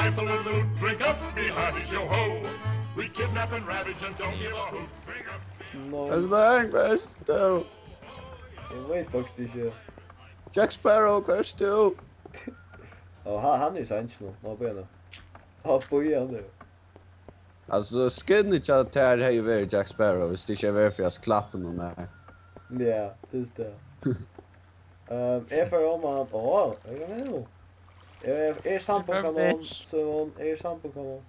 rifle and loot, drink up, be hearty, show ho. We kidnap and ravage and don't give a hoot. Drink up. Esbern, where's du? Jag vet faktiskt inte. Jack Sparrow, where's du? Ja, han är ju sanns nu. Vad blir det? Ja, börjar nu. Alltså, skinny chat här är ju Jack Sparrow, visst det är väl för jag klappar någon där. Ja, just det. Är för om att jag vet inte. Är samtalskanon, Simum, är samtalskanon.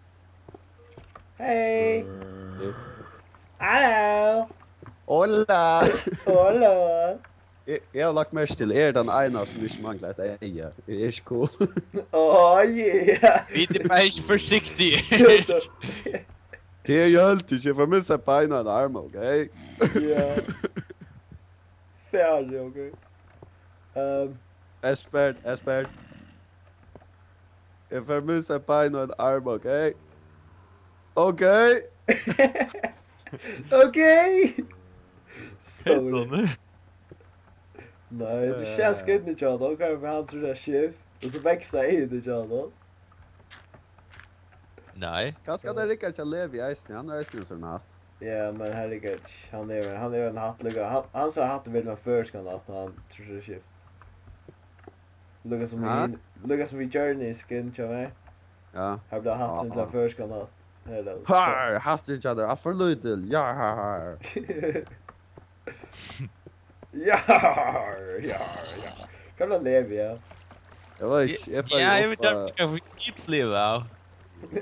Hej! Hallå! Hola! Hola! Jag har lagt mest till den ena som inte manglar ett äga. Det är inte cool. Yeah! Vi är bara inte försiktiga. Det är ju alltid, jag får missa på en arm, okej? Ja. Färdig, okej. Esbern. Jag får missa på en arm, okej? Okej? Okej! Sån. Nej, det känns inte jag då. Kan vi han tror det skift och så växa i det jag då. Nej. Kanske det Rickard kan leva i isen, han är isen så natt. Ja, men herregud, han är en hattluga. Han sa hatten vill man förskan att han tror det skift. Lugga som vi Joorney skin tror jag. Ja. Här blir hatten till förskan att. Hello. Har, hast each other. For little. Ja, har. Ja. Kan man leva ja? Jag vet inte. Jag vet inte om vi kan leva.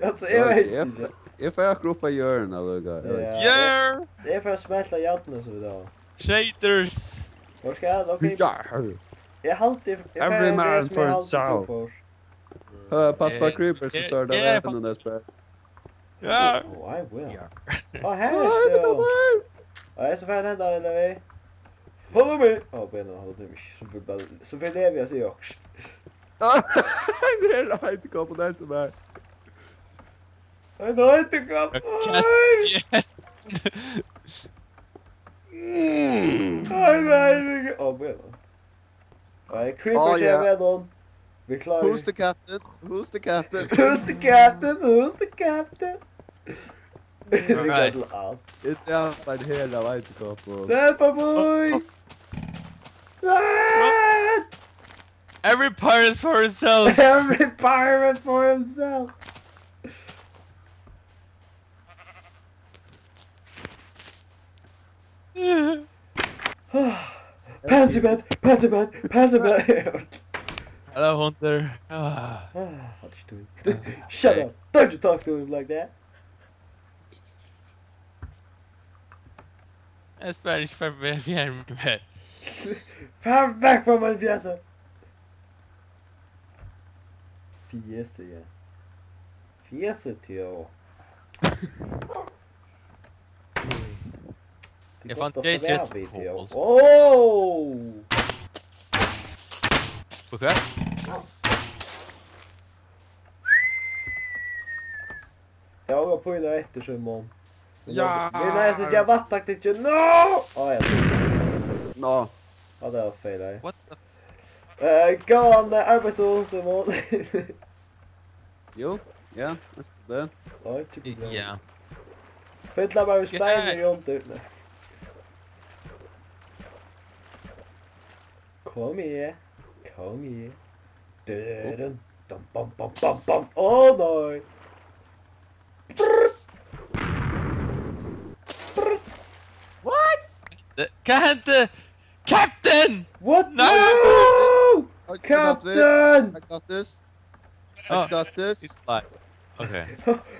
Alltså, jag vet inte. Jag får gruppa Joorney lugga. Gör! Det är för att smälla hjärtan så då. Traitors! Var ska jag? Okej. Ja. Jag alltid Every man for himself. Pass på creepers så står det där på den där spel. Ja! Oh, I will. Ja. Här är det. Jag är så fan ända eller vi. Follow me! Benen håller mig. Så vill jag sig också. Det är inte komponent med. Jag har inte kommit. Yes! Benen. Creepers är med dem. Vi klarar. Who's the captain? Who's the captain? Right. It's out by the hell I like to go for. Help boy! Every pirate for himself! Every pirate for himself! Pansy bed! Hello, Hunter. What's you doing? Shut up! Don't you talk to him like that! Spanish for me. Far back from my fjäsa! Fjäsa, ja. Fjäset, ja. Jag fann J-jet. Oh! Okej. Jag var på innan efter Simum. Ja! Men nej, så jag vattak inte. No! Jag tror. No. Ja, det var fel där. What the Galna arbetsår Simum. Jo, ja, det. Oj, typ det. Ja. Fylla bara steiner runt ut nu. Kom igen. Döden. Bam. Åh nej. Kan hända? Captain! What? No! Captain! I got this. It's like... Okay.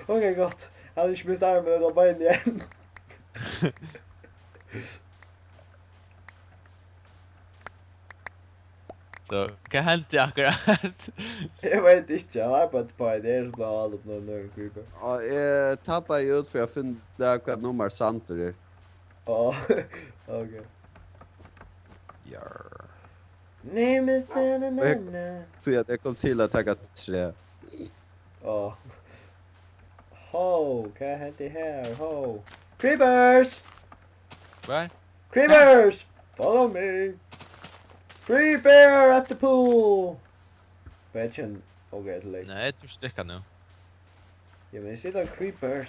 Okej, gott. Jag hade inte mist armen och bara in igen. Så, kan hända akkurat? Jag vet inte, jag har bara på det är så bra allt på någon creeper. Ja, jag tappar ju ut för jag finner där vad nummer santer är. Ja, okej. Jarr. Nej men na. Så jag kom till att ta trä. Ja. Ho, kan jag hämta här? Ho. Creepers! Right? Creepers! Follow me! Creeper at the pool! Vet okej, till late. Nej, jag tror sticka nu. Ja, men sitter creepers.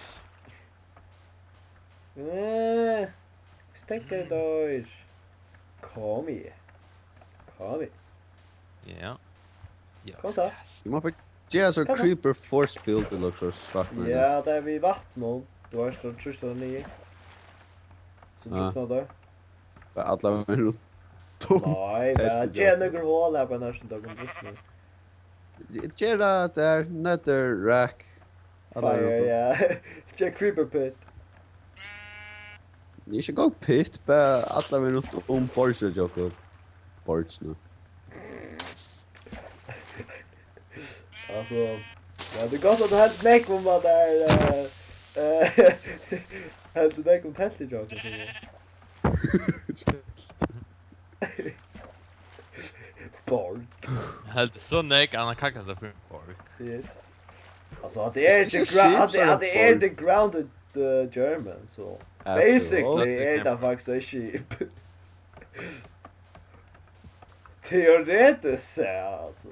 Stekker dør. Kom i. Kom i. Ja. Ja. Kom så. Du må göra så creeper force field det luktar svart med. Ja, det är vid vattnet. Du har stått trustar ner. Så Ja. trustar där. Alla med runt tom. Nej, men det är några hål här på nästan dagen runt. Gera där nether rack. Fire, ja. Check creeper pit. Ni ska gå pit på alla med runt Porsche Joko. Porsche nu. Alltså, ja, det går så att det här snack om vad där helt det kom test i jag så. Borg. Helt så nek han kackat det för borg. Yes. Alltså att det är det är the grounded German så. Basically är det faktiskt ett sheep. Teoretiskt så alltså.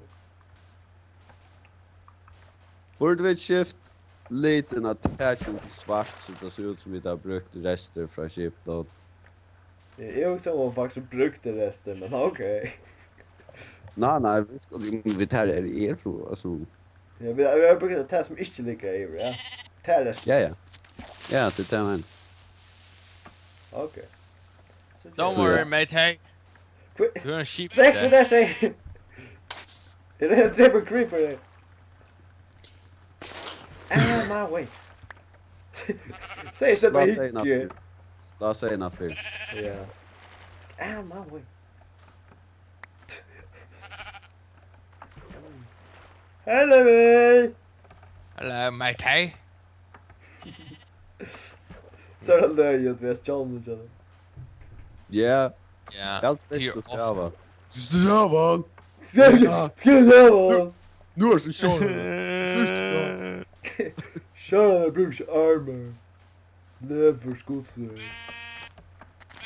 Borde vi shift liten attachment till svart så det ser ut som vi har brukt rester från chip då. Jag också har faktiskt brukt det resten men okej. Nej, vi tar det från alltså. Ja, vi har brukt det här som inte lika i, ja. Tar resten. Ja. Ja, det tar man. Okej. Don't worry, mate. Hey, Quit. you're a sheep. Väck med det sig! Är det en triple creeper där? Out of my way. Säg så Slå sig mycket. Slå sig innanför. Ja. Out of my way. Hello! Hello, mate. Hey. Så är det löjligt vi har stjärnat känner. Ja, Yeah. helst you're nästa ska awesome. vara. Strävan! Skulle vara! Nu är det kör. Köra brukar armor. Lever skotser.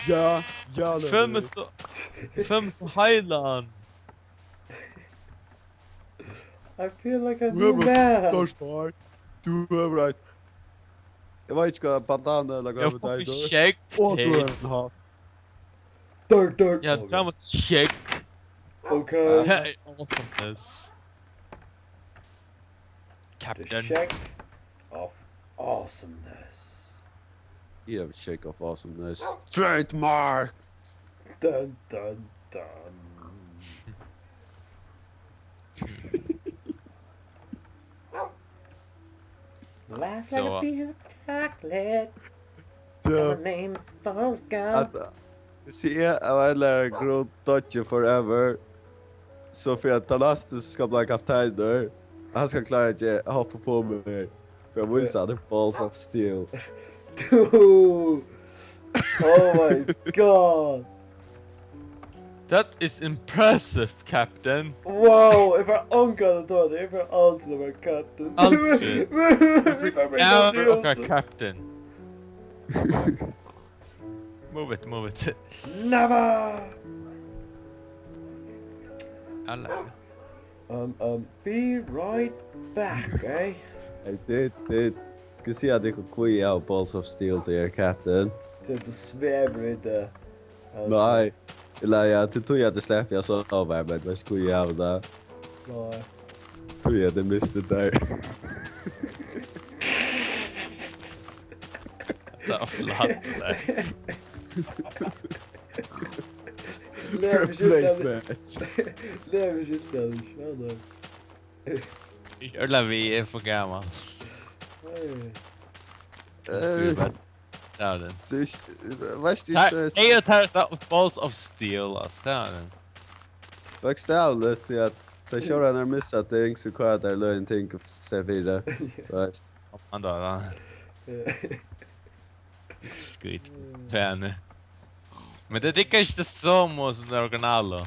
Ja. Film Highland. I feel like a new man. Störst. Du är right. Jag vet inte vad bandana eller vad Jag det är får då. shake. Åh, du är en hat. Dirt. Ja, jag måste shake. Okay. Hey, awesomeness. The Captain. check of awesomeness. You have a shake of awesomeness. Trademark! Dun. Last like a piece of chocolate. My name's Volga. Se, jag lär grow Dodge forever. Så för att Talastus ska bli kapten där. Han ska klara att hoppa på mig. För jag vill säga balls of steel. Dude. Oh my god. That is impressive, Captain. Wow, if our uncle thought if our ultimate captain. Ultimate. Now, okay, Captain. Move it. Never. I like it. Be right back, eh? Det ska se att det kan kuja av balls of steel till er captain. Så du svävar inte. Nej. Eller ja, det tog jag att släppa jag så av här, men vad ska jag göra där? Nej. Tog jag det miste där. Det var flatt där. Replacement. Lever kyssar, kör Eller vi är för gammal. Ja, den. Så, vad Det här är balls of steel, alltså. Det är den. bokstavligt till att ta köra när missat det inte så kvart där lön tänker för sig vidare. Man dör han. Skit. Fan. Men det tycker inte så måste det originalo.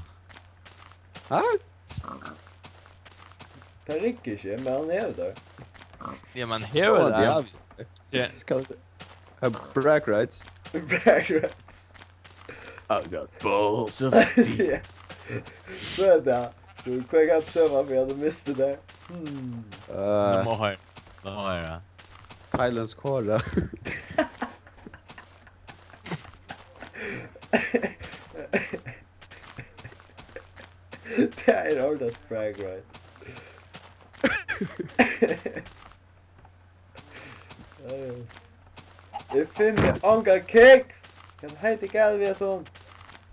Ha? Det räcker inte, men han är där. Ja, man Så hör det det. har vi. Ja. Ska have brag rights. Background. I got balls of steel. Så är det. Du kan inte söva för jag hade missat det där. De har Vad är det? Thailands kora. Det är ordet brag, right? Jag finner Uncle Kick! Kan hejta Galvia sån.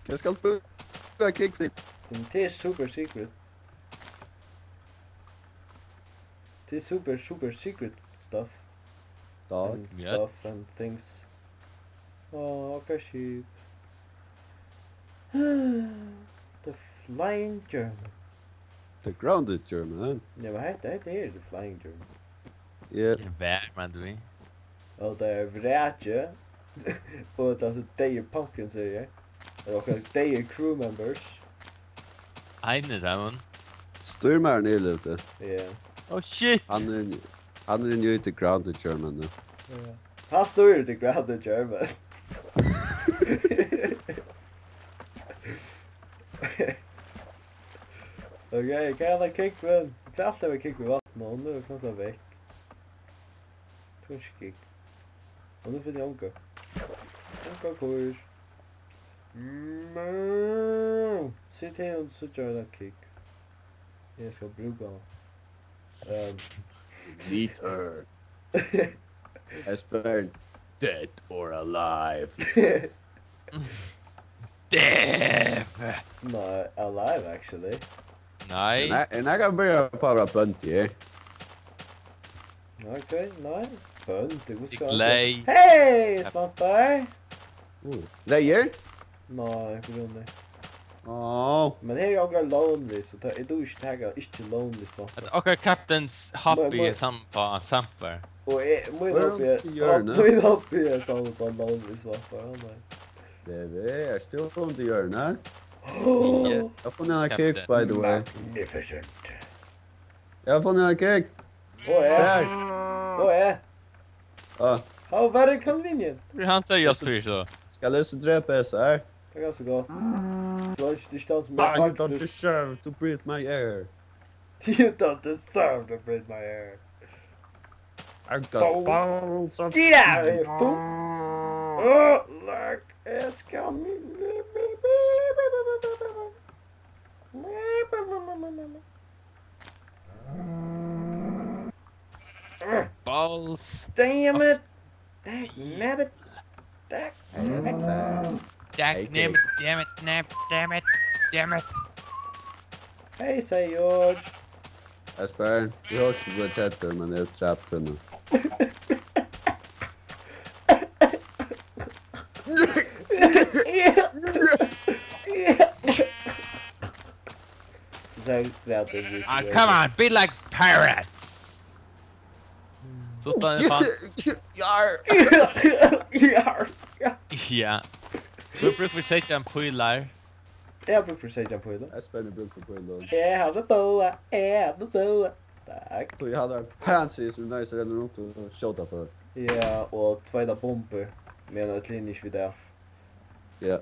Jag ska prova kickflip. Det är super secret. Det är super secret stuff. Tack. And Yeah. stuff and things. Okay, sheep. The Flying German. The grounded German. Ja, men det är The Flying German. Yeah. Vär man du. Och det är vrätje. Och det är alltså det pumpkin säger. Och det är crew members. Eine Ramon. Styrmaren är ute. Ja. Oh shit. Han är ju inte grounded German nu. Ja. Han står ju The Grounded German. Okej, kan jag kick med? Klart det var kick med vatten och nu är knappt väck. Twitch kick. Och nu finner jag onka. Onka kurs. Sitt här och så gör jag kick. Jag ska bruka. Neater. Esbern. Dead or alive. Damn. No, alive actually. Nej. En jag kan börja para bunty. Okej, nej. Bönt, det går ska. Leid. Hej, svampar! Lejer? Nej, för grund det. Åh. Men här är jag lonely, så jag då inte tagga inte lonely svampar. Att åka kaptens happy sampa samper. Och min Vad uppe gör nu? min uppe är så på lonely svampar. Nej. Det är still under hjörnet. Yeah. Jag får en kick by the way. Magnificent. Jag får en kick. Vad är? Vad är? Ja. How very convenient. Han säger just för så. Ska jag lösa dräpa så här? Det är ganska gott. Slash distans med Ah, you don't deserve to breathe my air. You don't deserve to breathe my air. I got balls of... Get out of here, fool! Oh, look, it's coming. Balls. Damn it! Nabbit! Damn it. Hej, säger George. Esbern, vi hörs på chatten men jag är trappad nu. Come on, be like pirates. Så tar ni fan. Ja. Vi brukar sätta en pilar. Jag brukar säga på det. Esbern brukar få på en dag. Jag hade boa. Tack. Så jag hade en pansy som nöjs redan runt och shota för. Ja, och tvåda bomber. Men ett linje vid det. Ja.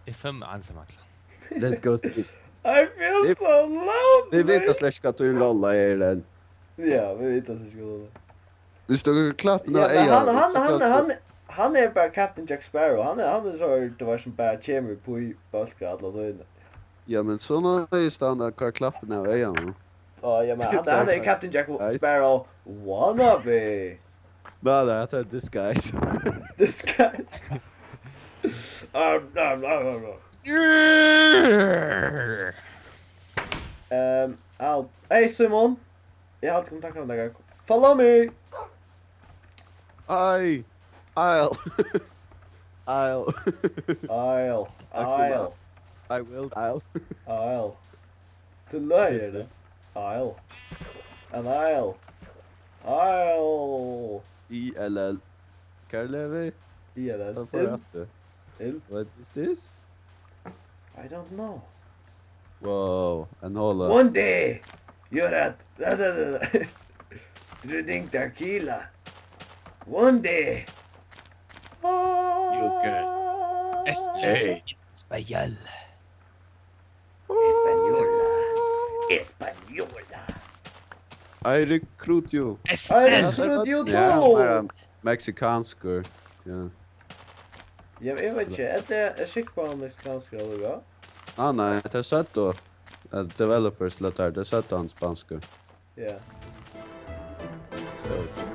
Det är 5 ansammaklar. Let's go Steve. I feel so lonely. Vi vet att släck ska ta en rolla i den. Ja, vi vet att det ska vara. Du står och klappar Ja, när han är bara Captain Jack Sparrow. Han är så det var som bara kämmer på i balska alla då. Ja men såna är standard kvar klappen när jag är. Ja, men han är Captain Jack Sparrow wannabe. Nej, jag tar disguise. Disguise. Hey Simon. Jag har kontakt med dig. Follow me. I'll. Till löjer det. I'll. ILL. Karlevi? ILL. What is this? I don't know. Whoa, and hold up. One day, you're drinking tequila. One day. You good. Essy. Español. Española. I recruit you. I Esbern! recruit you Ja, han too! bara mexikanskor. Ja. Jag vet inte, är det skick på amerikanska eller vad? Ah, nej, det är sött då. Developers letar, det är sött han spanska. Ja. Så.